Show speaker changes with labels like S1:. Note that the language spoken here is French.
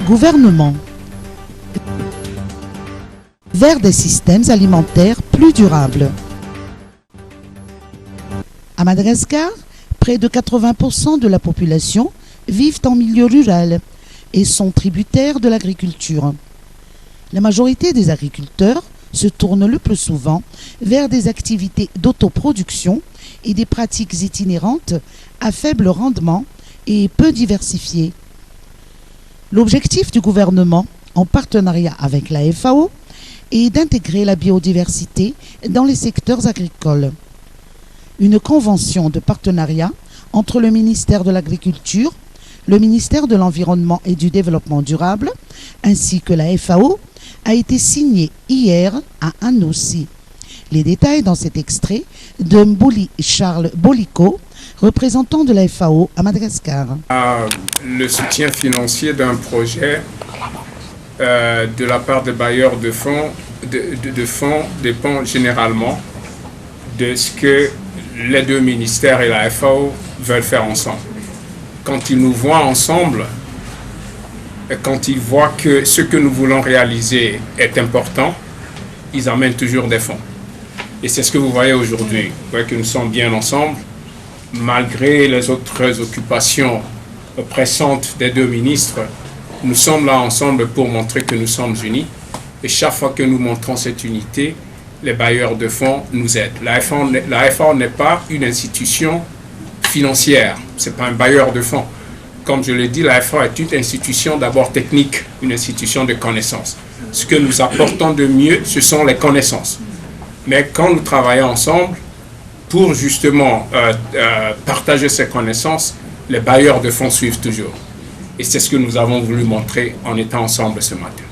S1: Gouvernement. Vers des systèmes alimentaires plus durables. À Madagascar, près de 80% de la population vivent en milieu rural et sont tributaires de l'agriculture. La majorité des agriculteurs se tournent le plus souvent vers des activités d'autoproduction et des pratiques itinérantes à faible rendement et peu diversifiées. L'objectif du gouvernement, en partenariat avec la FAO, est d'intégrer la biodiversité dans les secteurs agricoles. Une convention de partenariat entre le ministère de l'Agriculture, le ministère de l'Environnement et du Développement durable, ainsi que la FAO, a été signée hier à Annecy. Les détails dans cet extrait de Mbouli Charles Boliko, représentant de la FAO à Madagascar.
S2: Le soutien financier d'un projet de la part des bailleurs de fonds, dépend généralement de ce que les deux ministères et la FAO veulent faire ensemble. Quand ils nous voient ensemble, et quand ils voient que ce que nous voulons réaliser est important, ils amènent toujours des fonds. Et c'est ce que vous voyez aujourd'hui. Vous voyez que nous sommes bien ensemble, malgré les autres occupations pressantes des deux ministres. Nous sommes là ensemble pour montrer que nous sommes unis. Et chaque fois que nous montrons cette unité, les bailleurs de fonds nous aident. La FAO n'est pas une institution financière, ce n'est pas un bailleur de fonds. Comme je l'ai dit, la FAO est une institution d'abord technique, une institution de connaissances. Ce que nous apportons de mieux, ce sont les connaissances. Mais quand nous travaillons ensemble, pour justement partager ces connaissances, les bailleurs de fonds suivent toujours. Et c'est ce que nous avons voulu montrer en étant ensemble ce matin.